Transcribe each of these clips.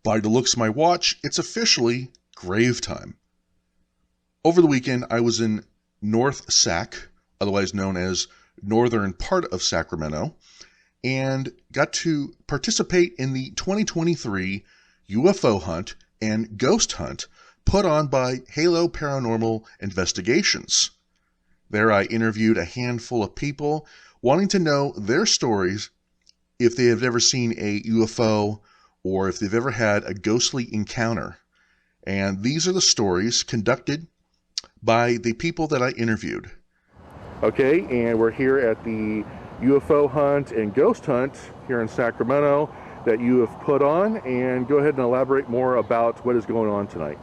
By the looks of my watch, it's officially Gravetime. Over the weekend, I was in North Sac, otherwise known as northern part of Sacramento, and got to participate in the 2023 UFO Hunt and Ghost Hunt put on by Halo Paranormal Investigations. There I interviewed a handful of people wanting to know their stories, if they have ever seen a UFO or if they've ever had a ghostly encounter. And these are the stories conducted by the people that I interviewed. Okay, and we're here at the UFO Hunt and Ghost Hunt here in Sacramento that you have put on, and go ahead and elaborate more about what is going on tonight.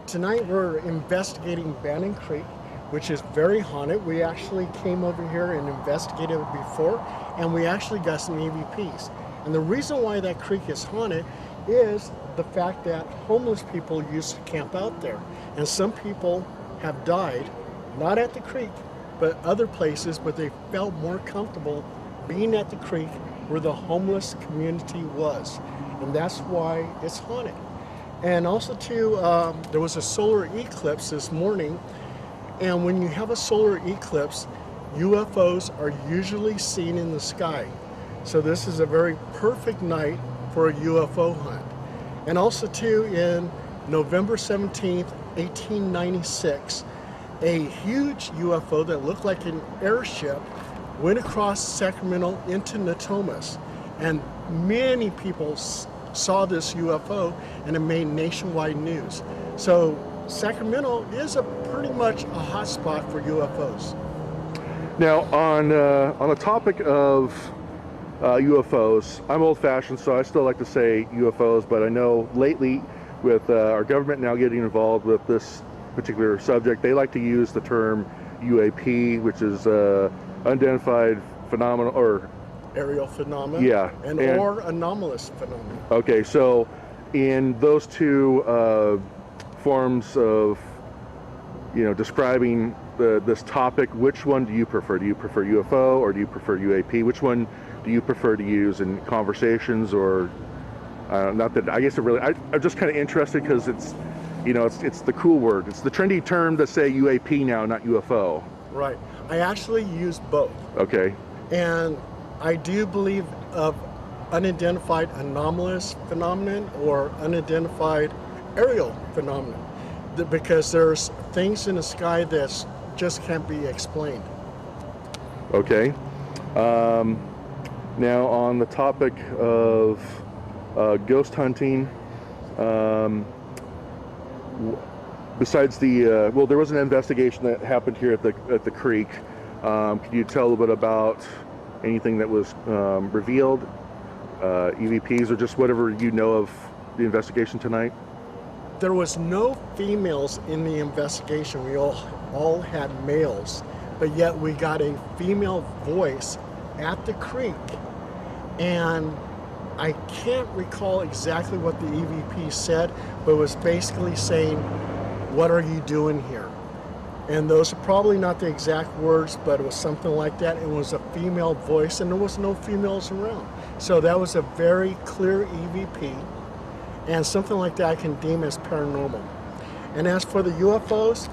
Tonight we're investigating Bannon Creek, which is very haunted. We actually came over here and investigated it before, and we actually got some EVPs. And the reason why that creek is haunted is the fact that homeless people used to camp out there. And some people have died, not at the creek, but other places, but they felt more comfortable being at the creek where the homeless community was. And that's why it's haunted. And also too, there was a solar eclipse this morning. And when you have a solar eclipse, UFOs are usually seen in the sky. So this is a very perfect night for a UFO hunt. And also too, in November 17th, 1896, a huge UFO that looked like an airship went across Sacramento into Natomas. And many people saw this UFO, and it made nationwide news. So Sacramento is pretty much a hot spot for UFOs. Now, on the topic of UFOs, I'm old-fashioned, so I still like to say UFOs, but I know lately, with our government now getting involved with this particular subject, they like to use the term UAP, which is unidentified phenomenon, or aerial phenomena, yeah, and or anomalous phenomena. Okay, so in those two forms of, describing this topic, which one do you prefer? Do you prefer UFO or do you prefer UAP? Which one do you prefer to use in conversations, or not that, I guess it really, I'm just kind of interested because it's, it's the cool word. It's the trendy term to say UAP now, not UFO. Right. I actually use both. Okay. And I do believe of unidentified anomalous phenomenon or unidentified aerial phenomenon, because there's things in the sky that just can't be explained. Okay. Now, on the topic of ghost hunting, besides the well, there was an investigation that happened here at the creek. Could you tell a little bit about anything that was revealed, EVPs, or just whatever you know of the investigation tonight? There was no females in the investigation. We all had males, but yet we got a female voice at the creek, and I can't recall exactly what the EVP said, but it was basically saying, "What are you doing here?" And those are probably not the exact words, but it was something like that. It was a female voice, and there was no females around. So that was a very clear EVP, and something like that I can deem as paranormal. And as for the UFOs,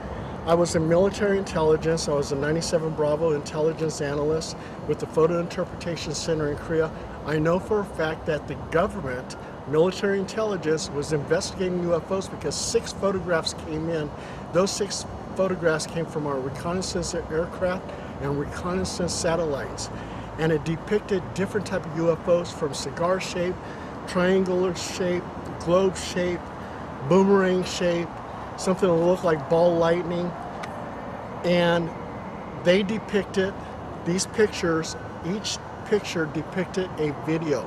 I was in military intelligence. I was a 97 Bravo intelligence analyst with the Photo Interpretation Center in Korea. I know for a fact that the government, military intelligence, was investigating UFOs because 6 photographs came in. Those 6 photographs came from our reconnaissance aircraft and reconnaissance satellites. And it depicted different type of UFOs, from cigar shape, triangular shape, globe shape, boomerang shape, something that looked like ball lightning. And they depicted these pictures, each picture depicted a video.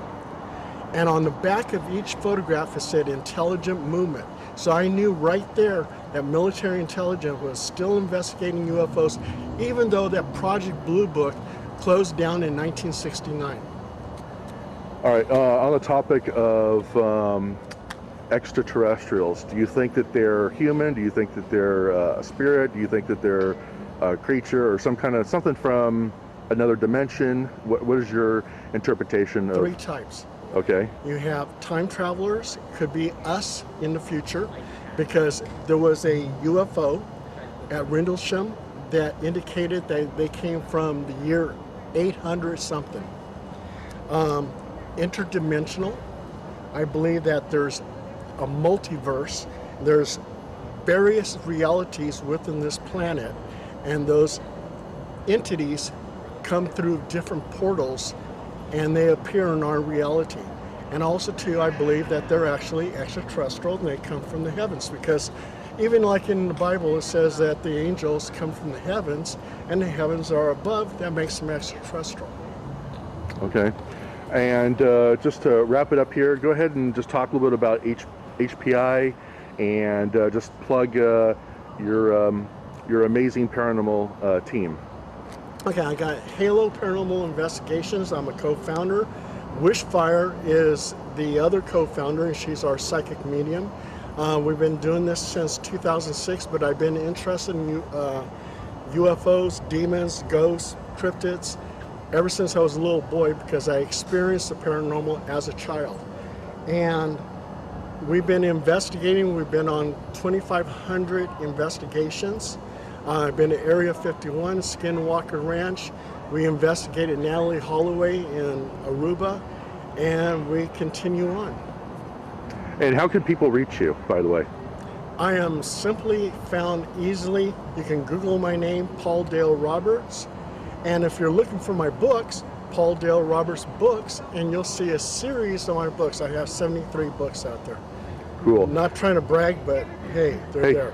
And on the back of each photograph it said intelligent movement. So I knew right there that military intelligence was still investigating UFOs, even though that Project Blue Book closed down in 1969. All right, on the topic of extraterrestrials, do you think that they're human? Do you think that they're a spirit? Do you think that they're a creature or something from another dimension? What is your interpretation of? 3 types. Okay. You have time travelers, could be us in the future, because there was a UFO at Rendlesham that indicated that they came from the year 800 something. Interdimensional. I believe that there's a multiverse. There's various realities within this planet, and those entities come through different portals and they appear in our reality. And also too, I believe that they're actually extraterrestrial and they come from the heavens, because even like in the Bible it says that the angels come from the heavens and the heavens are above. That makes them extraterrestrial. Okay. And just to wrap it up here, go ahead and just talk a little bit about HPI, and just plug your amazing paranormal team. Okay, I got Halo Paranormal Investigations. I'm a co-founder. Wishfire is the other co-founder, and she's our psychic medium. We've been doing this since 2006, but I've been interested in UFOs, demons, ghosts, cryptids, ever since I was a little boy, because I experienced the paranormal as a child. And we've been investigating. We've been on 2,500 investigations. I've been to Area 51, Skinwalker Ranch. We investigated Natalie Holloway in Aruba, and we continue on. And how can people reach you, by the way? I am simply found easily. You can Google my name, Paul Dale Roberts. And if you're looking for my books, Paul Dale Roberts Books, and you'll see a series of my books. I have 73 books out there. Cool. I'm not trying to brag, but hey, they're there.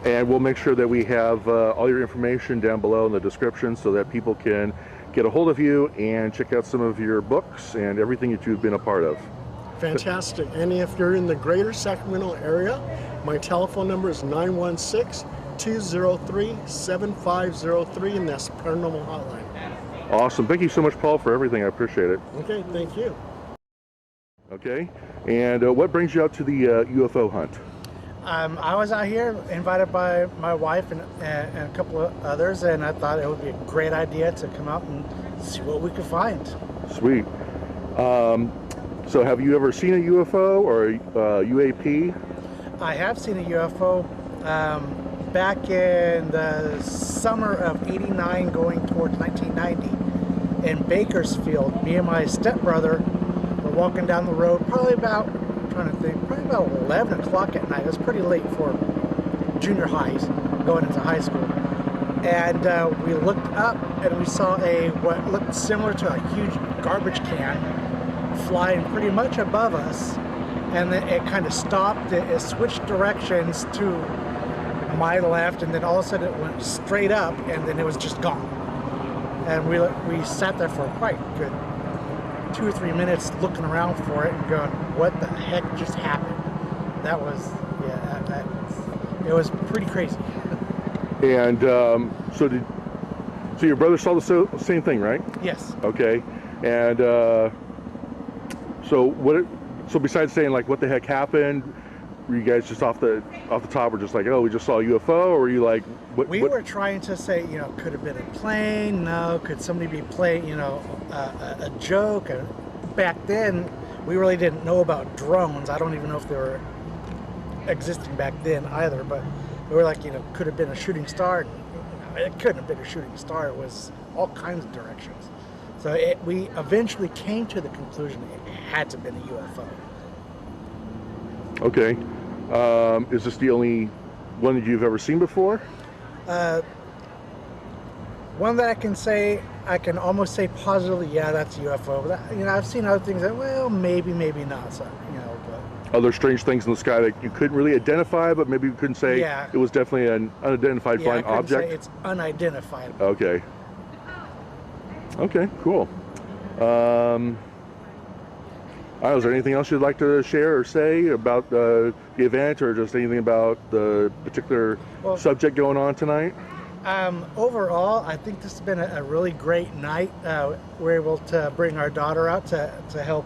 And we'll make sure that we have all your information down below in the description so that people can get a hold of you and check out some of your books and everything that you've been a part of. Fantastic. And if you're in the greater Sacramento area, my telephone number is 916-203-7503, and that's Paranormal Hotline. Awesome. Thank you so much, Paul, for everything. I appreciate it. Okay, thank you. Okay. And what brings you out to the UFO hunt? I was out here invited by my wife and a couple of others, and I thought it would be a great idea to come out and see what we could find. Sweet. So have you ever seen a UFO or UAP? I have seen a UFO back in the summer of '89 going towards 1990 in Bakersfield. Me and my stepbrother were walking down the road, probably about 11 o'clock at night. It was pretty late for junior highs, going into high school. And we looked up and we saw what looked similar to a huge garbage can flying pretty much above us. And then it kind of stopped. It switched directions to my left, and then all of a sudden it went straight up, and then it was just gone. And we sat there for quite good 2 or 3 minutes looking around for it and going, what the heck just happened? That was, it was pretty crazy. And so your brother saw the same thing, right? Yes. Okay. And so besides saying like what the heck happened, were you guys just off the top, were just like, oh, we just saw a UFO, or were you like, what? We were trying to say, could have been a plane? No, could somebody be playing, a joke? Back then, we really didn't know about drones. I don't even know if they were existing back then either, but we were like, could have been a shooting star. It couldn't have been a shooting star. It was all kinds of directions. So we eventually came to the conclusion it had to have been a UFO. Okay. Is this the only one that you've ever seen before? One that I can almost say positively, yeah, that's a UFO. But I've seen other things that, well, maybe not. So, but other strange things in the sky that you couldn't really identify, but maybe you couldn't say it was definitely an unidentified flying object? Say it's unidentified. Okay. Okay, cool. Is there anything else you'd like to share or say about the event, or just anything about the particular subject going on tonight? Overall, I think this has been a really great night. We're able to bring our daughter out to help.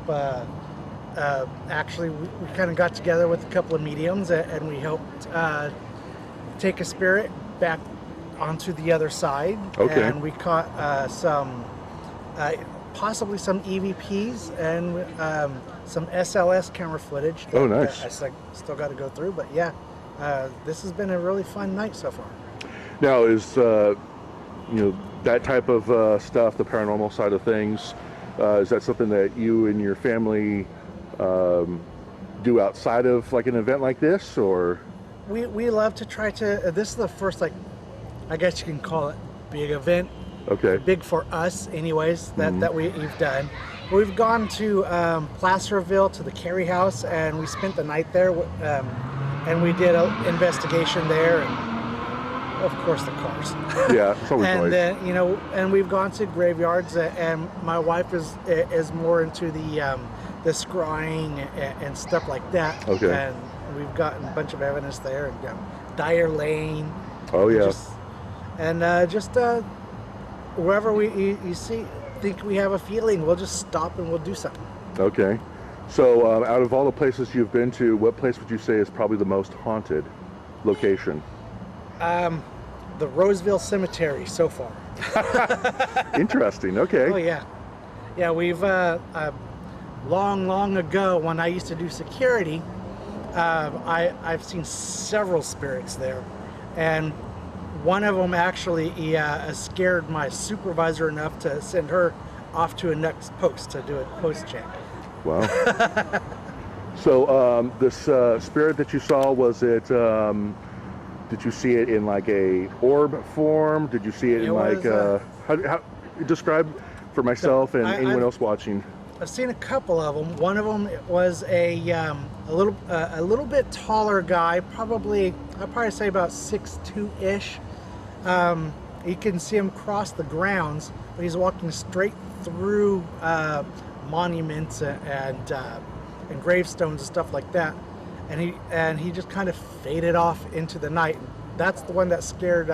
Actually, we kind of got together with a couple of mediums, and we helped take a spirit back onto the other side. Okay. And we caught some possibly some EVPs and some SLS camera footage. Oh, nice. I still got to go through, but yeah, this has been a really fun night so far. Now, is that type of stuff, the paranormal side of things, is that something that you and your family do outside of like an event like this, or? We love to try to. This is the first, like, I guess you can call it big event. Okay. Big for us, anyways. That we've done. We've gone to Placerville to the Cherie house, and we spent the night there, and we did an investigation there, and of course the cars. Yeah, it's always and noise. then and we've gone to graveyards, and my wife is more into the scrying and stuff like that. Okay. And we've gotten a bunch of evidence there, and Dyer Lane. Oh yeah. Wherever you think we have a feeling, we'll just stop and we'll do something. Okay. So out of all the places you've been to, what place would you say is probably the most haunted location? The Roseville Cemetery so far. Interesting. Okay. Oh yeah. Yeah, we've long ago when I used to do security, I've seen several spirits there, and one of them actually scared my supervisor enough to send her off to a next post to do a post check. Wow. So this spirit that you saw, was it, did you see it in like a orb form? Did you see it in how describe for myself and anyone else watching? I've seen a couple of them. One of them was a little bit taller guy, I'd probably say about 6'2"-ish. You can see him cross the grounds, but he's walking straight through monuments and gravestones and stuff like that, and he just kind of faded off into the night. That's the one that scared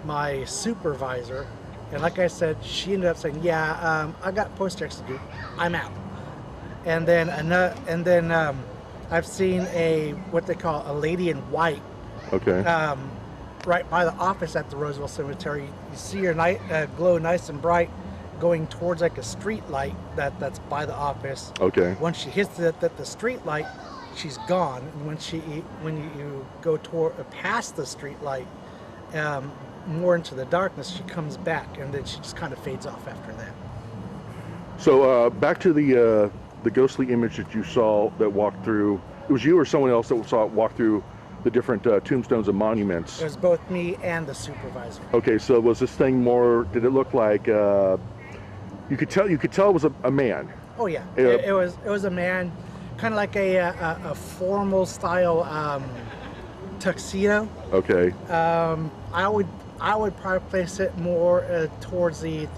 my supervisor. And like I said, she ended up saying, "Yeah, I got post checks to do. I'm out." And then I've seen what they call a lady in white. Okay. Right by the office at the Roseville Cemetery. You see her glow nice and bright, going towards like a street light that's by the office. Okay. Once she hits the street light, she's gone. And when you go past the street light, more into the darkness, she comes back, and then she just kind of fades off after that. So back to the ghostly image that you saw that walked through. It was you or someone else that saw it walk through the different tombstones and monuments? It was both me and the supervisor. Okay, so was this thing more? Did it look like you could tell it was a man? Oh yeah, it was a man, kind of like a formal style tuxedo. Okay. I would probably place it more towards the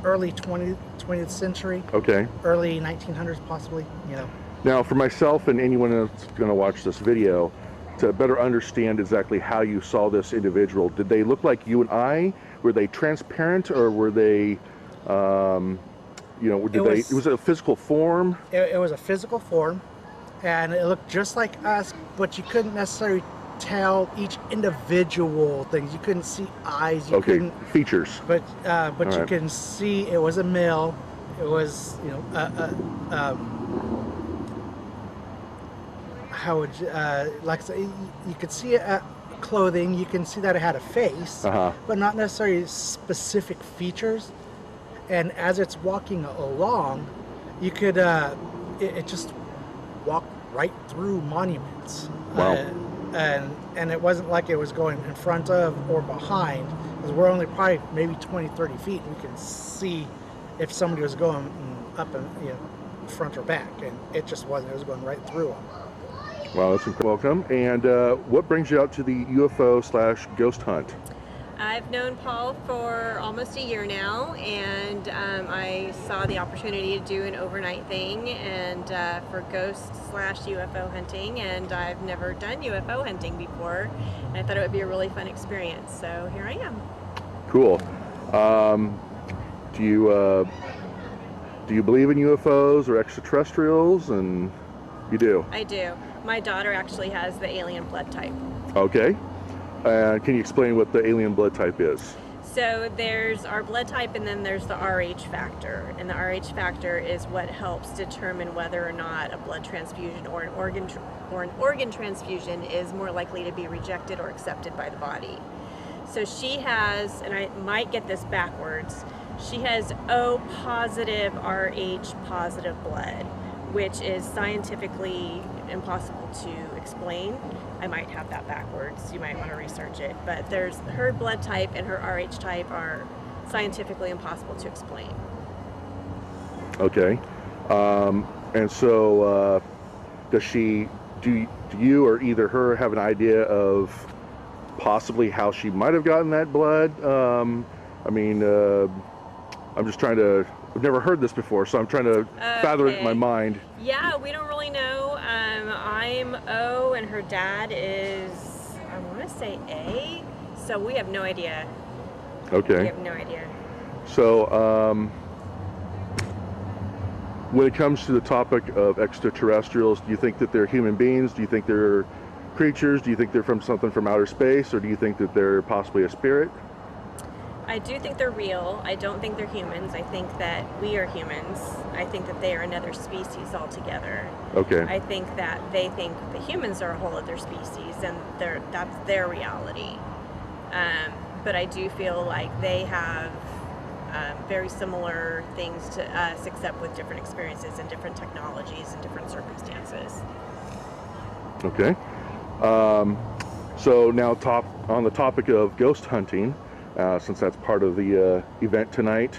early 20th century. Okay. Early 1900s, possibly. Now, for myself and anyone that's going to watch this video, to better understand exactly how you saw this individual, did they look like you and I? Were they transparent, or were they, was it a physical form? It was a physical form, and it looked just like us, but you couldn't necessarily tell each individual things. You couldn't see eyes. You couldn't features. But All you right. can see it was a male. It was how would like I say, you could see clothing. You can see that it had a face, but not necessarily specific features. And as it's walking along, you could it just walked right through monuments. Wow. And it wasn't like it was going in front of or behind, because we're only probably maybe 20-30 feet, and we can see if somebody was going up and front or back, and it just wasn't. It was going right through them. Wow, that's incredible. Welcome. And what brings you out to the UFO/ghost hunt? I've known Paul for almost a year now, and I saw the opportunity to do an overnight thing and for ghost/UFO hunting, and I've never done UFO hunting before, and I thought it would be a really fun experience, so here I am. Cool. Do you believe in UFOs or extraterrestrials? And you do? I do. My daughter actually has the alien blood type. Okay. Can you explain what the alien blood type is? So there's our blood type, and then there's the RH factor. And the RH factor is what helps determine whether or not a blood transfusion or an organ transfusion is more likely to be rejected or accepted by the body. So she has, and I might get this backwards, she has O positive RH positive blood, which is scientifically impossible to explain. I might have that backwards. You might want to research it. But there's her blood type and her RH type are scientifically impossible to explain. Okay. And so does she, do you or either her have an idea of possibly how she might have gotten that blood? I mean, I'm just trying to, I've never heard this before, so I'm trying to fathom it in my mind. Yeah, we don't really know. I'm O and her dad is, I want to say A, so we have no idea. Okay. We have no idea. So, when it comes to the topic of extraterrestrials, do you think that they're human beings? Do you think they're creatures? Do you think they're from something from outer space? Or do you think that they're possibly a spirit? I do think they're real. I don't think they're humans. I think that we are humans. I think that they are another species altogether. Okay. I think that they think the humans are a whole other species, and that's their reality. But I do feel like they have very similar things to us, except with different experiences and different technologies and different circumstances. Okay. So now on the topic of ghost hunting, since that's part of the event tonight,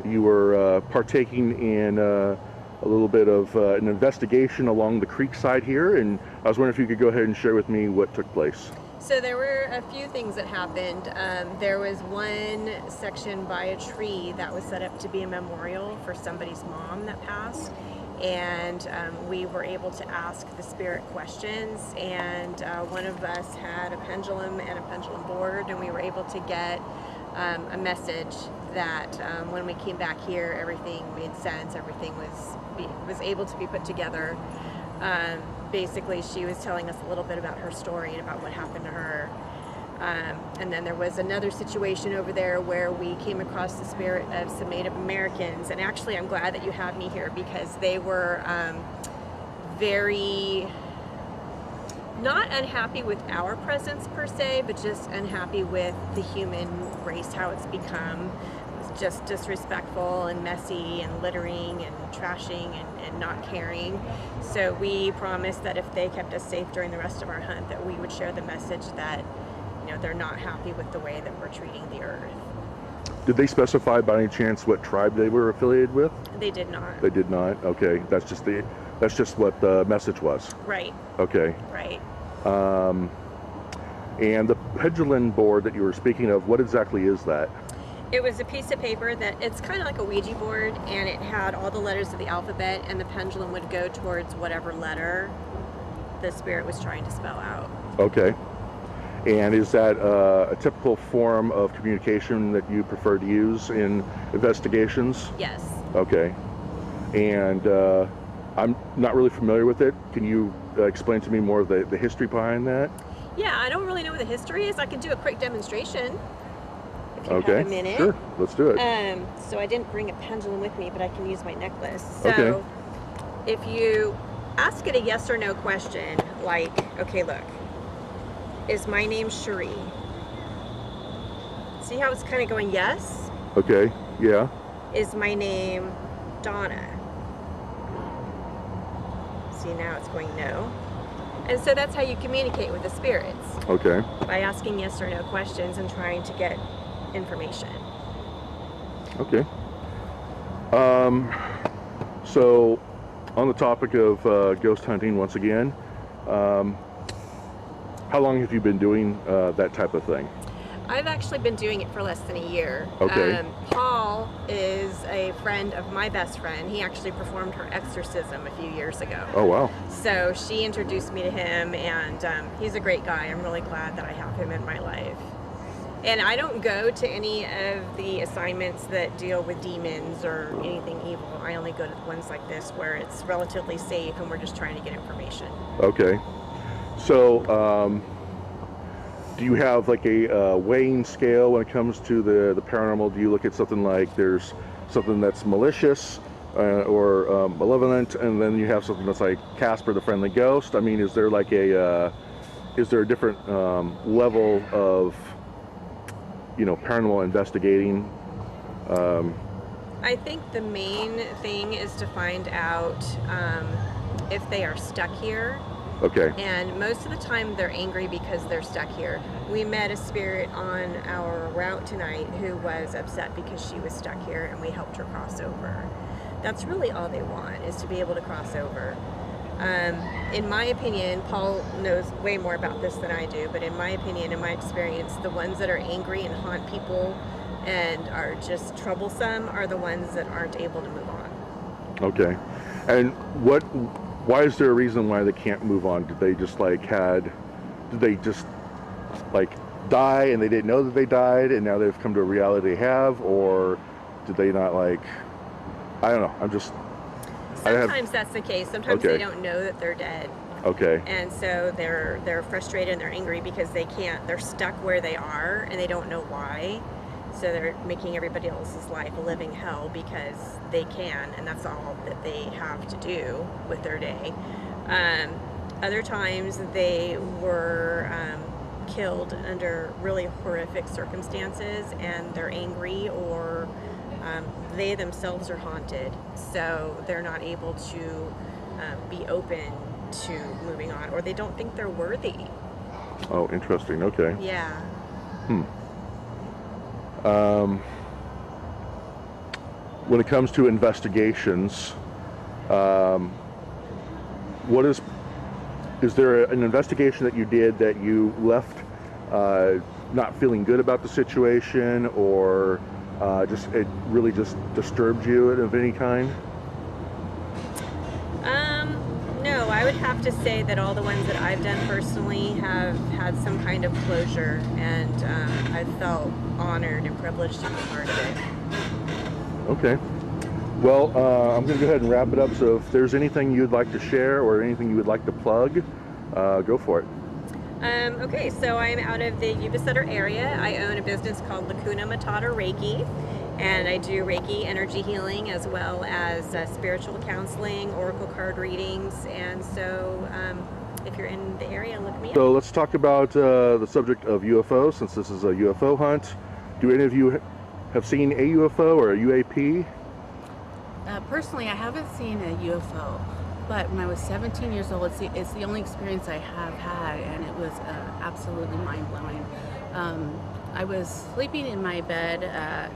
you were partaking in a little bit of an investigation along the creek side here, and I was wondering if you could go ahead and share with me what took place. So there were a few things that happened. There was one section by a tree that was set up to be a memorial for somebody's mom that passed, and we were able to ask the spirit questions, and one of us had a pendulum and a pendulum board, and we were able to get a message that when we came back here, everything made sense, everything was able to be put together. Basically, she was telling us a little bit about her story and about what happened to her. And then there was another situation over there where we came across the spirit of some Native Americans. And actually, I'm glad that you have me here, because they were very not unhappy with our presence per se, but just unhappy with the human race, how it's become. It's just disrespectful and messy and littering and trashing and not caring. So we promised that if they kept us safe during the rest of our hunt, that we would share the message that, you know, they're not happy with the way that we're treating the earth. Did they specify by any chance what tribe they were affiliated with? They did not. They did not. Okay, that's just what the message was. Right. Okay. Right. And the pendulum board that you were speaking of, what exactly is that? It was a piece of paper that, it's kind of like a Ouija board, and it had all the letters of the alphabet, and the pendulum would go towards whatever letter the spirit was trying to spell out. Okay. And is that a typical form of communication that you prefer to use in investigations? Yes. Okay. And I'm not really familiar with it. Can you explain to me more of the history behind that? Yeah, I don't really know what the history is. I can do a quick demonstration if you Okay. have a minute. Sure, let's do it. So I didn't bring a pendulum with me, but I can use my necklace. So Okay. if you ask it a yes or no question, like, okay, look, is my name Cherie? See how it's kind of going yes? Okay, yeah. Is my name Donna? See, now it's going no. And so that's how you communicate with the spirits, Okay. by asking yes or no questions and trying to get information. Okay. So on the topic of ghost hunting once again, how long have you been doing that type of thing? I've actually been doing it for less than a year. Okay. Paul is a friend of my best friend. He actually performed her exorcism a few years ago. Oh, wow. So she introduced me to him, and he's a great guy. I'm really glad that I have him in my life. And I don't go to any of the assignments that deal with demons or anything evil. I only go to the ones like this where it's relatively safe and we're just trying to get information. Okay. So, do you have like a weighing scale when it comes to the paranormal? Do you look at something like there's something that's malicious or malevolent, and then you have something that's like Casper the Friendly Ghost? I mean, is there like is there a different level of, you know, paranormal investigating? I think the main thing is to find out if they are stuck here. Okay. And most of the time they're angry because they're stuck here. We met a spirit on our route tonight who was upset because she was stuck here, and we helped her cross over. That's really all they want, is to be able to cross over. In my opinion, Paul knows way more about this than I do, but in my opinion, in my experience, the ones that are angry and haunt people and are just troublesome are the ones that aren't able to move on. Okay. And why is there a reason why they can't move on? Did they just die and they didn't know that they died and now they've come to a reality they have, or did they not, like, I don't know, Sometimes that's the case. Sometimes they don't know that they're dead. Okay. And so they're frustrated and they're angry because they're stuck where they are and they don't know why. So they're making everybody else's life a living hell because they can, and that's all that they have to do with their day. Other times they were killed under really horrific circumstances and they're angry, or they themselves are haunted, so they're not able to be open to moving on, or they don't think they're worthy. Oh, interesting. Okay. Yeah. When it comes to investigations, is there an investigation that you did that you left not feeling good about the situation, or it really just disturbed you of any kind? No, I would have to say that all the ones that I've done personally have had some kind of closure, and I felt honored and privileged to be part of it. Okay. Well, I'm going to go ahead and wrap it up, so if there's anything you'd like to share or anything you would like to plug, go for it. Okay, so I'm out of the Yuba Sutter area. I own a business called Llacuna Matata Reiki, and I do Reiki energy healing as well as spiritual counseling, oracle card readings, and so if you're in the area, look me up. So let's talk about the subject of UFOs, since this is a UFO hunt. Do any of you have seen a UFO or a UAP? Personally, I haven't seen a UFO, but when I was 17 years old, it's the only experience I have had, and it was absolutely mind-blowing. I was sleeping in my bed,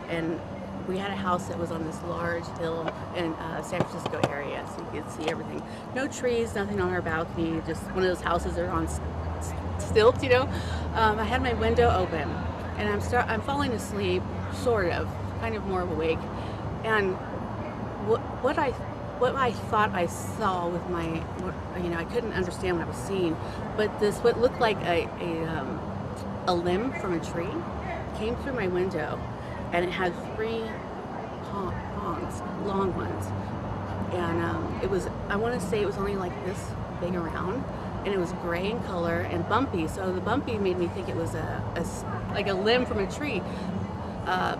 and we had a house that was on this large hill in San Francisco area, so you could see everything. No trees, nothing on our balcony, just one of those houses that are on stilts, you know. I had my window open, and I'm falling asleep, sort of, kind of more awake, and what I thought I saw with I couldn't understand what I was seeing, but what looked like a limb from a tree came through my window, and it had 3 prongs, long ones, and it was, I want to say it was only like this big around, and it was gray in color and bumpy, so the bumpy made me think it was like a limb from a tree.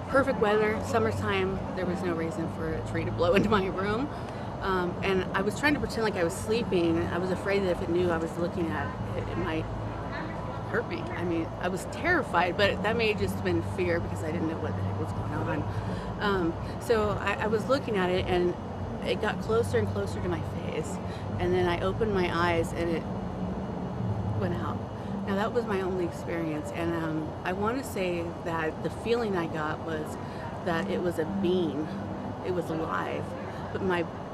Perfect weather, summertime, there was no reason for a tree to blow into my room. And I was trying to pretend like I was sleeping. I was afraid that if it knew I was looking at it, it might hurt me. I mean, I was terrified, but that may have just been fear because I didn't know what the heck was going on. So I was looking at it, and it got closer and closer to my face. And then I opened my eyes, and it went out. Now that was my only experience, and I want to say that the feeling I got was that it was a being, it was alive, but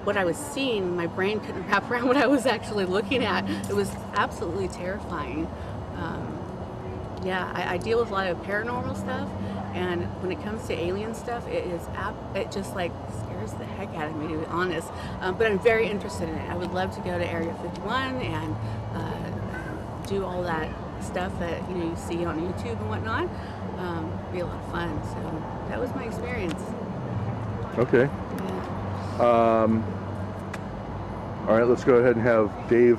what I was seeing, my brain couldn't wrap around what I was actually looking at. It was absolutely terrifying. I deal with a lot of paranormal stuff, and when it comes to alien stuff, it just like scares the heck out of me, to be honest. But I'm very interested in it. I would love to go to Area 51 and do all that stuff that you see on YouTube and whatnot. Be a lot of fun. So that was my experience. Okay. Yeah. All right, let's go ahead and have Dave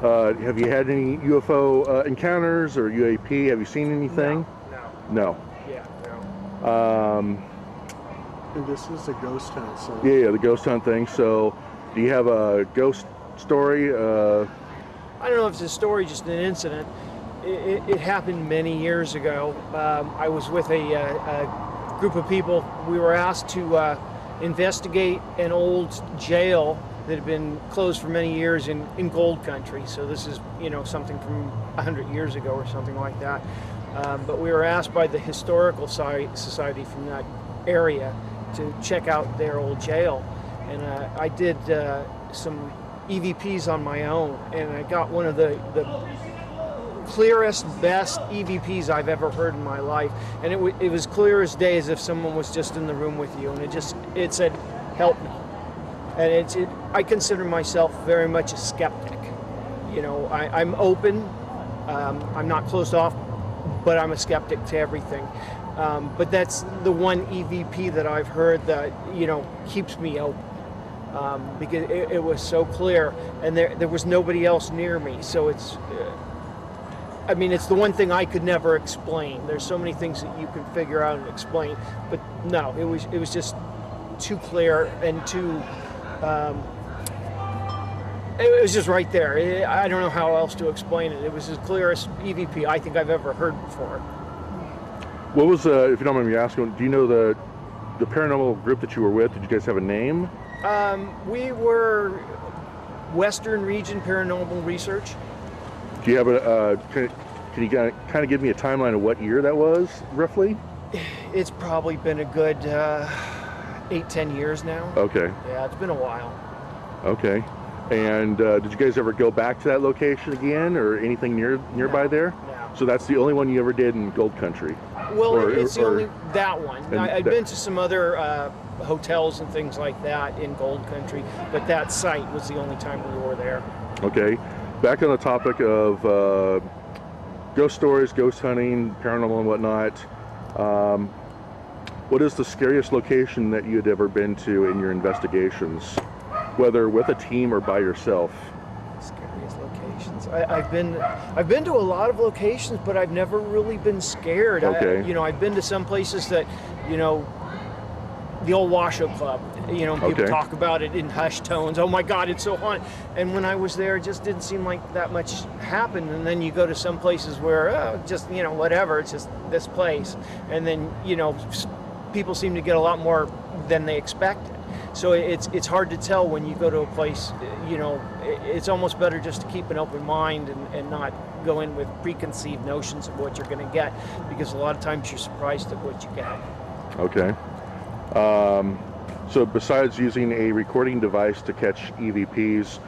Have you had any UFO encounters or UAP? Have you seen anything? No. No. Yeah, no. And this is a ghost hunt, so. Yeah, the ghost hunt thing. So, do you have a ghost story? I don't know if it's a story, just an incident. It happened many years ago. I was with a group of people. We were asked to investigate an old jail that had been closed for many years in gold country. So this is, something from 100 years ago or something like that. But we were asked by the Historical Society from that area to check out their old jail. And I did some EVPs on my own, and I got one of the clearest, best EVPs I've ever heard in my life. And it was clear as day, as if someone was just in the room with you. And it said, "Help me." And I consider myself very much a skeptic. I'm open. I'm not closed off, but I'm a skeptic to everything. But that's the one EVP that I've heard that, keeps me open. Because it was so clear, and there was nobody else near me. So it's the one thing I could never explain. There's so many things that you can figure out and explain, but no, it was just too clear and too. It was just right there. I don't know how else to explain it. It was the clearest EVP I think I've ever heard before. What was, if you don't mind me asking, do you know the paranormal group that you were with? Did you guys have a name? We were Western Region Paranormal Research. Do you have can you kind of give me a timeline of what year that was, roughly? It's probably been a good 8-10 years now. Okay. Yeah, it's been a while. Okay. And did you guys ever go back to that location again, or anything nearby there? No. So that's the only one you ever did in Gold Country? Well, it's only that one. I've been to some other hotels and things like that in Gold Country, but that site was the only time we were there. Okay. Back on the topic of ghost stories, ghost hunting, paranormal and whatnot, what is the scariest location that you had ever been to in your investigations, whether with a team or by yourself? Scariest locations. I've been to a lot of locations, but I've never really been scared. Okay. I've been to some places that, the old Washoe Club, people Okay. talk about it in hushed tones. Oh my God, it's so haunted. And when I was there, it just didn't seem like that much happened. And then you go to some places where, whatever, it's just this place. And then, people seem to get a lot more than they expected. So it's hard to tell when you go to a place, it's almost better just to keep an open mind and not go in with preconceived notions of what you're going to get, because a lot of times you're surprised at what you get. Okay. So besides using a recording device to catch EVPs,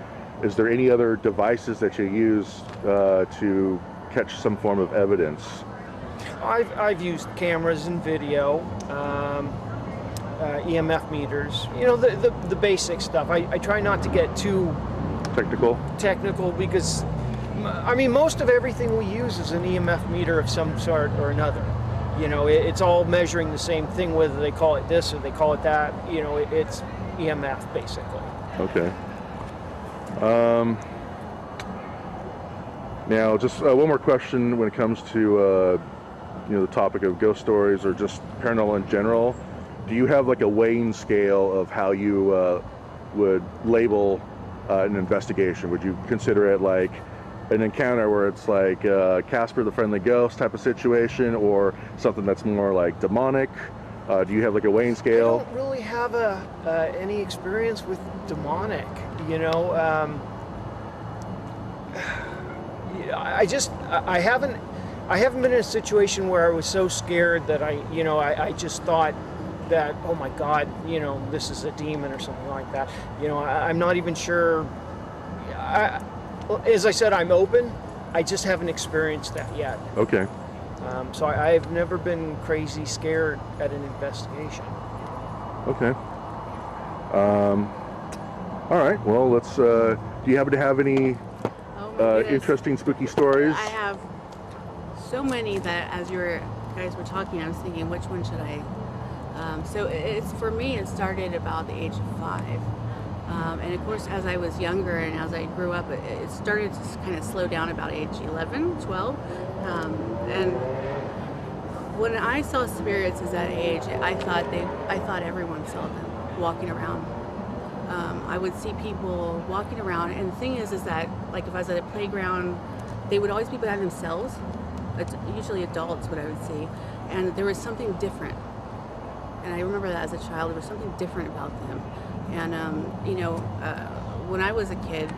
is there any other devices that you use to catch some form of evidence? I've used cameras and video, EMF meters, the basic stuff. I try not to get too technical because, most of everything we use is an EMF meter of some sort or another. It's all measuring the same thing, whether they call it this or they call it that. It's EMF basically. Okay. Now, just one more question when it comes to the topic of ghost stories or just paranormal in general. Do you have like a weighing scale of how you would label an investigation? Would you consider it like an encounter where it's like Casper the Friendly Ghost type of situation, or something that's more like demonic? Do you have like a weighing scale? I don't really have any experience with demonic. I haven't been in a situation where I was so scared that I just thought that, oh my God, this is a demon or something like that. I'm not even sure. As I said, I'm open. I just haven't experienced that yet. Okay. So I've never been crazy scared at an investigation. Okay. All right. Well, let's. Do you happen to have any interesting, spooky stories? I have so many that as you guys were talking, I was thinking, which one should I? So for me, it started about the age of 5. And of course, as I was younger and as I grew up, it started to kind of slow down about age 11, 12. And when I saw spirits at that age, I thought everyone saw them walking around. I would see people walking around, and the thing is that, like, if I was at a playground, they would always be by themselves. It's usually adults, what I would see, and there was something different. And I remember that as a child, there was something different about them. And when I was a kid,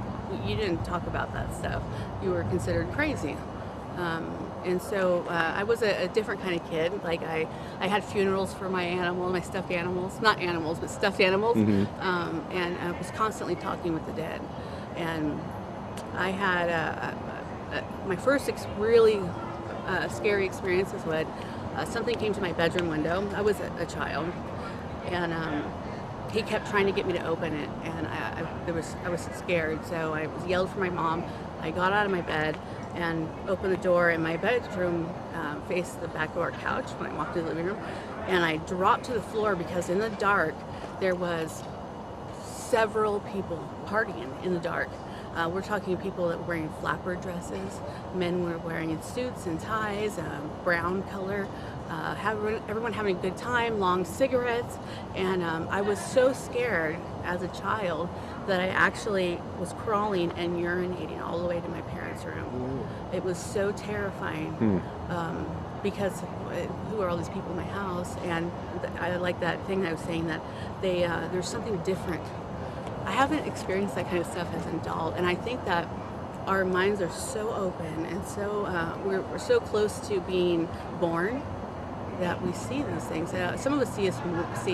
you didn't talk about that stuff. You were considered crazy. And so I was a different kind of kid. Like I had funerals for my animals, my stuffed animals, not animals, but stuffed animals. And I was constantly talking with the dead. And I had my first really scary experience is when something came to my bedroom window. I was a child, and he kept trying to get me to open it, and I was scared. So I yelled for my mom. I got out of my bed and opened the door, and my bedroom faced the back of our couch when I walked into the living room, and I dropped to the floor because in the dark there was several people partying in the dark. We're talking people that were wearing flapper dresses, men were wearing suits and ties, brown color, everyone having a good time, long cigarettes, and I was so scared as a child that I actually was crawling and urinating all the way to my parents' room. Ooh. It was so terrifying because who are all these people in my house? And I like that thing I was saying, that there's something different. I haven't experienced that kind of stuff as an adult, and I think that our minds are so open and so we're so close to being born that we see those things. Some of us see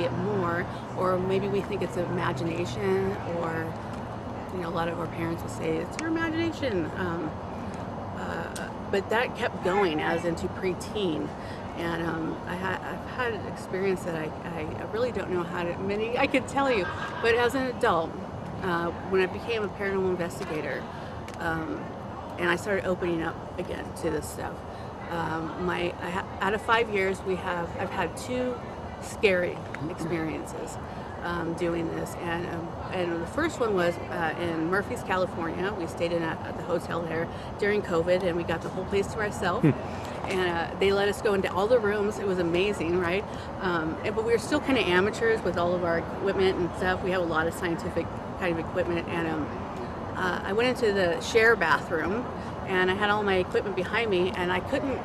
it more, or maybe we think it's imagination, or a lot of our parents will say it's your imagination. But that kept going as into preteen, and I've had an experience that I really don't know many I could tell you, but as an adult, when I became a paranormal investigator, and I started opening up again to this stuff. Out of 5 years, I've had 2 scary experiences doing this, and the first one was in Murphy's, California. We stayed at the hotel there during COVID, and we got the whole place to ourselves. And they let us go into all the rooms. It was amazing, right? But we were still kind of amateurs with all of our equipment and stuff. We have a lot of scientific kind of equipment, and I went into the share bathroom, and I had all my equipment behind me, and I couldn't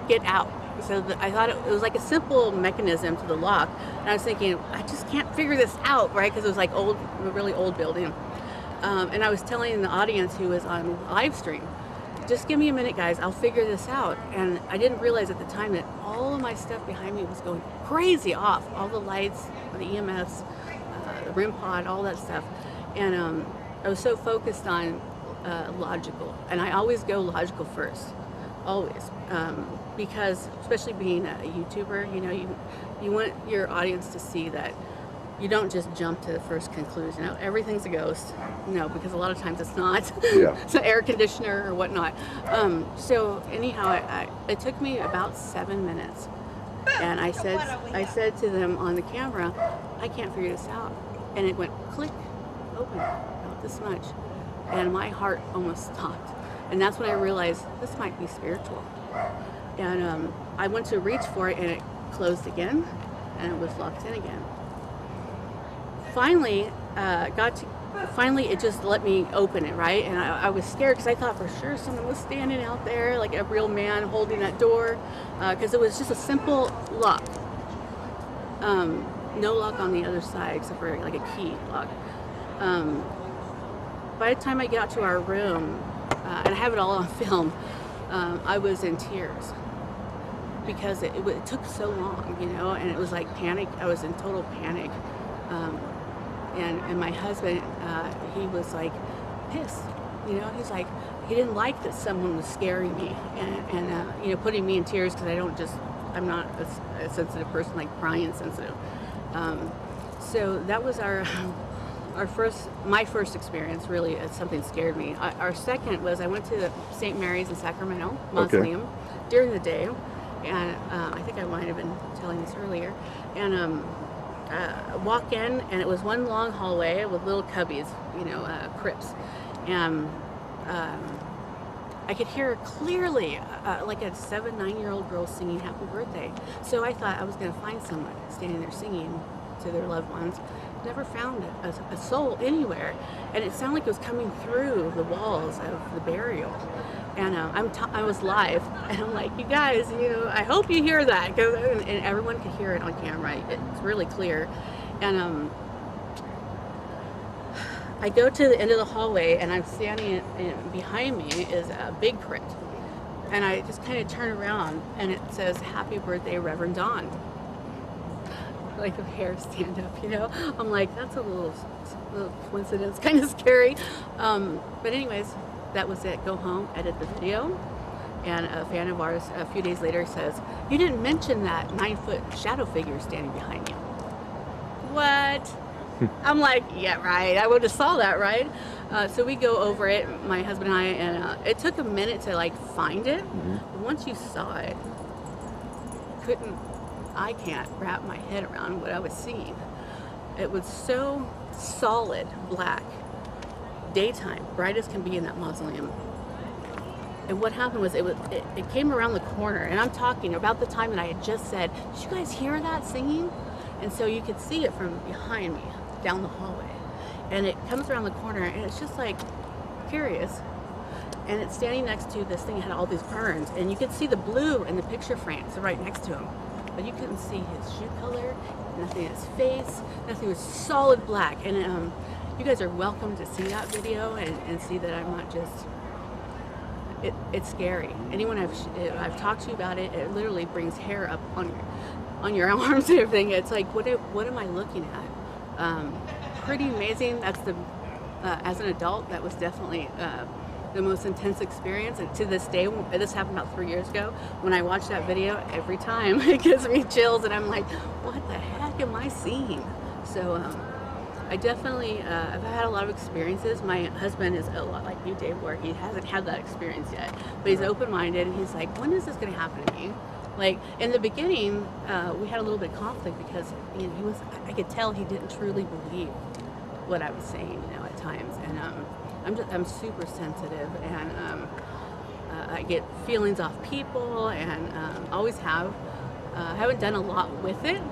get out. So I thought it was like a simple mechanism to the lock, and I was thinking, I just can't figure this out, right? Because it was like a really old building. And I was telling the audience who was on live stream, just give me a minute, guys, I'll figure this out. And I didn't realize at the time that all of my stuff behind me was going crazy off. All the lights, the EMFs, the REM pod, all that stuff. And I was so focused on logical, and I always go logical first, always, because especially being a YouTuber, you want your audience to see that you don't just jump to the first conclusion. Everything's a ghost, because a lot of times it's not. Yeah. It's an air conditioner or whatnot. So anyhow, it took me about 7 minutes, and I said to them on the camera, I can't figure this out, and it went click, open, about this much. And my heart almost stopped. And that's when I realized this might be spiritual. And I went to reach for it, and it closed again, and it was locked in again. Finally, it just let me open it, right? And I was scared because I thought for sure someone was standing out there, like a real man holding that door, because it was just a simple lock. No lock on the other side except for like a key lock. By the time I get out to our room, and I have it all on film, I was in tears because it took so long, and it was like panic. I was in total panic. And my husband, he was like pissed, he's like, he didn't like that someone was scaring me and putting me in tears because I'm not a sensitive person, like crying sensitive. So that was my first experience, really. Something scared me. Our second was I went to the St. Mary's in Sacramento Mausoleum during the day, and I think I might have been telling this earlier, and walk in, and it was one long hallway with little cubbies, crypts, and I could hear clearly like a 7-9-year-old girl singing happy birthday. So I thought I was going to find someone standing there singing to their loved ones. Never found a soul anywhere, and it sounded like it was coming through the walls of the burial. And I was live, and I'm like, you guys, I hope you hear that, and everyone could hear it on camera. It's really clear. And I go to the end of the hallway, and I'm standing, and behind me is a big crypt. And I just kind of turn around, and it says, "Happy birthday, Reverend Don." Like the hair stand up, I'm like, that's a little coincidence, kind of scary. But anyways, that was it. Go home, edit the video. And a fan of ours a few days later says, "You didn't mention that 9-foot shadow figure standing behind you." What? I'm like, yeah, right. I would have saw that, right? So we go over it, my husband and I, and it took a minute to find it. But once you saw it, I can't wrap my head around what I was seeing. It was so solid black, daytime, bright as can be in that mausoleum. And what happened was it came around the corner, and I'm talking about the time that I had just said, "Did you guys hear that singing?" And so you could see it from behind me down the hallway, and it comes around the corner, and it's just curious. And it's standing next to this thing that had all these ferns, and you could see the blue in the picture frames right next to him, but you couldn't see his shoe color, nothing in his face, nothing. Was solid black. And you guys are welcome to see that video and see that I'm not just, it's scary. Anyone I've talked to about it, it literally brings hair up on your arms and everything. It's like, what am I looking at? Pretty amazing. That's as an adult, that was definitely the most intense experience. And to this day, this happened about 3 years ago, when I watch that video, every time it gives me chills, and I'm like, what the heck am I seeing? So I definitely, I've had a lot of experiences. My husband is a lot like you, Dave, where he hasn't had that experience yet, but he's open-minded, and he's like, when is this going to happen to me? Like, in the beginning, we had a little bit of conflict, because I could tell he didn't truly believe what I was saying, at times. And I'm super sensitive, and I get feelings off people, and always have. I haven't done a lot with it,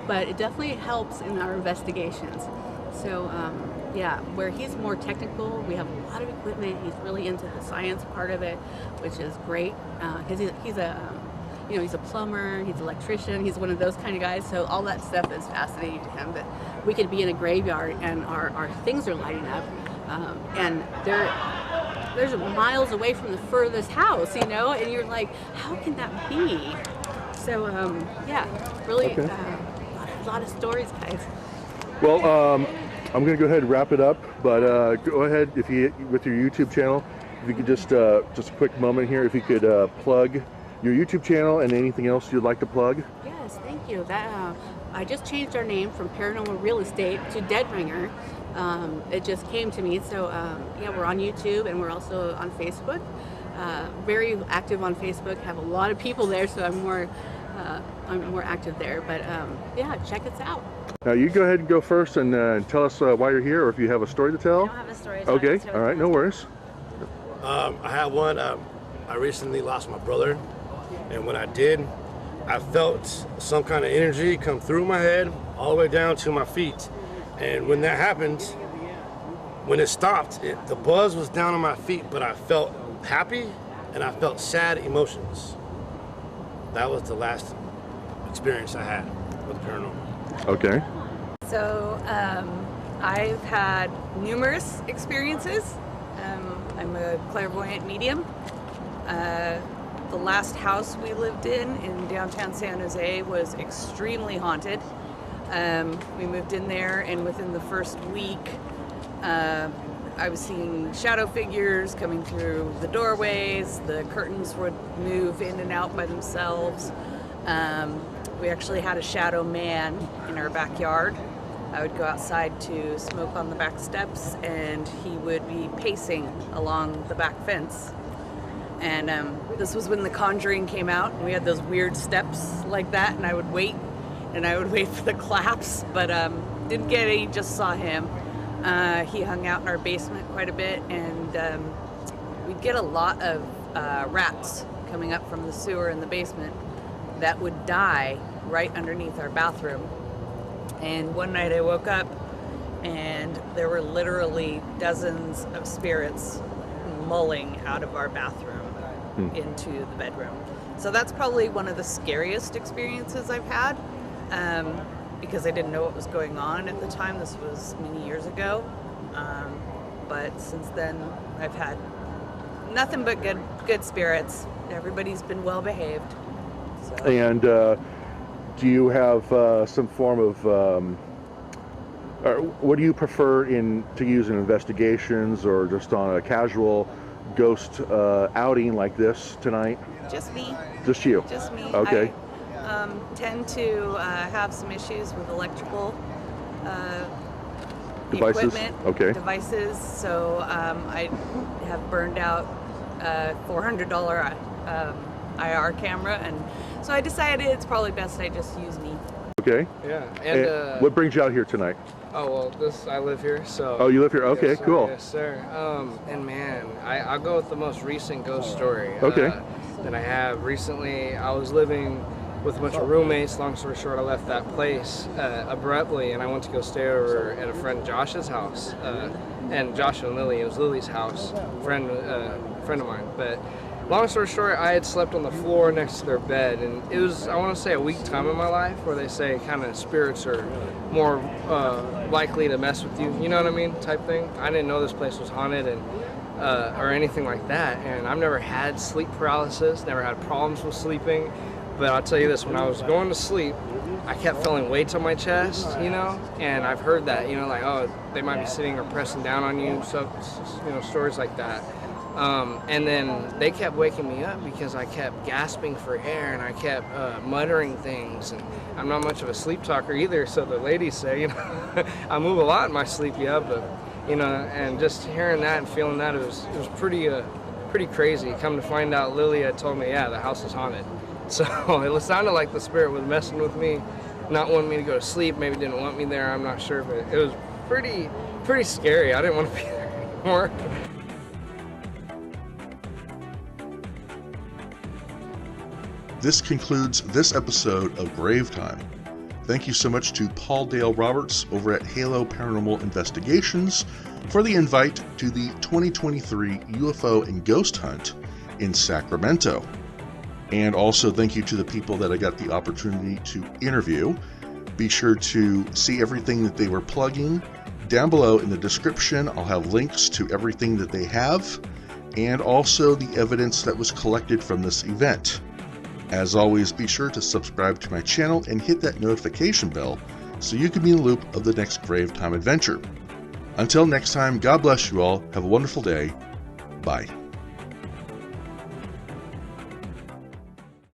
but it definitely helps in our investigations. So yeah, where he's more technical, we have a lot of equipment. He's really into the science part of it, which is great. He's a plumber, he's an electrician, he's one of those kind of guys, so all that stuff is fascinating to him. But we could be in a graveyard, and our things are lighting up, and there's miles away from the furthest house, and you're like, how can that be? So yeah, really, okay. A lot of stories, guys. Well, I'm going to go ahead and wrap it up, but go ahead, with your YouTube channel, if you could just a quick moment here, if you could plug your YouTube channel and anything else you'd like to plug. Yes, thank you. I just changed our name from Paranormal Real Estate to DeadRinGer. It just came to me. So yeah, we're on YouTube, and we're also on Facebook. Very active on Facebook. Have a lot of people there, so I'm more active there. But yeah, check us out. Now you go ahead and go first, and tell us why you're here, or if you have a story to tell. I don't have a story to tell. Okay, all right, no worries. I have one. I recently lost my brother, and when I did, I felt some kind of energy come through my head all the way down to my feet. And when that happened, when it stopped, the buzz was down on my feet, but I felt happy and I felt sad emotions. That was the last experience I had with the paranormal. Okay. So I've had numerous experiences. I'm a clairvoyant medium. The last house we lived in downtown San Jose was extremely haunted. We moved in there, and within the first week, I was seeing shadow figures coming through the doorways. The curtains would move in and out by themselves. We actually had a shadow man in our backyard. I would go outside to smoke on the back steps, and he would be pacing along the back fence. And this was when The Conjuring came out, and we had those weird steps like that, and I would wait, and I would wait for the claps, but didn't get any, just saw him. He hung out in our basement quite a bit, and we'd get a lot of rats coming up from the sewer in the basement that would die right underneath our bathroom. And one night I woke up and there were literally dozens of spirits mulling out of our bathroom into the bedroom. So that's probably one of the scariest experiences I've had, because I didn't know what was going on at the time. This was many years ago. But since then, I've had nothing but good spirits. Everybody's been well behaved. So. And do you have some form of, or what do you prefer to use in investigations or just on a casual ghost outing like this tonight? Just me. Just you? Just me. Okay. I tend to have some issues with electrical devices. Equipment, devices. So I have burned out a $400 IR camera, and so I decided it's probably best I just use me. Okay. Yeah. And what brings you out here tonight? Oh well, I live here, so. Oh, you live here? Okay, yes, sir, cool. Yes, sir. And man, I'll go with the most recent ghost story. Okay. That I have recently. I was living with a bunch of roommates. Long story short, I left that place abruptly, and I went to go stay over at a friend Josh's house. And Josh and Lily, it was Lily's house, friend of mine. But long story short, I had slept on the floor next to their bed, and it was, I want to say, a weak time in my life where they say kind of spirits are more likely to mess with you, you know what I mean, type thing. I didn't know this place was haunted and or anything like that, and I've never had sleep paralysis, never had problems with sleeping, but I'll tell you this, when I was going to sleep, I kept feeling weights on my chest, you know, and I've heard that, you know, like, oh, they might be sitting or pressing down on you, so, you know, stories like that. And then they kept waking me up because I kept gasping for air and I kept muttering things, and I'm not much of a sleep talker either, so the ladies say, you know, I move a lot in my sleep, yeah, but, you know, and just hearing that and feeling that, it was pretty crazy. Come to find out, Lily had told me, yeah, the house is haunted. So it sounded like the spirit was messing with me, not wanting me to go to sleep, maybe didn't want me there, I'm not sure, but it was pretty scary. I didn't want to be there anymore. This concludes this episode of Gravetime. Thank you so much to Paul Dale Roberts over at Halo Paranormal Investigations for the invite to the 2023 UFO and Ghost Hunt in Sacramento. And also thank you to the people that I got the opportunity to interview. Be sure to see everything that they were plugging. Down below in the description, I'll have links to everything that they have and also the evidence that was collected from this event. As always, be sure to subscribe to my channel and hit that notification bell so you can be in the loop of the next Gravetime adventure. Until next time, God bless you all. Have a wonderful day. Bye.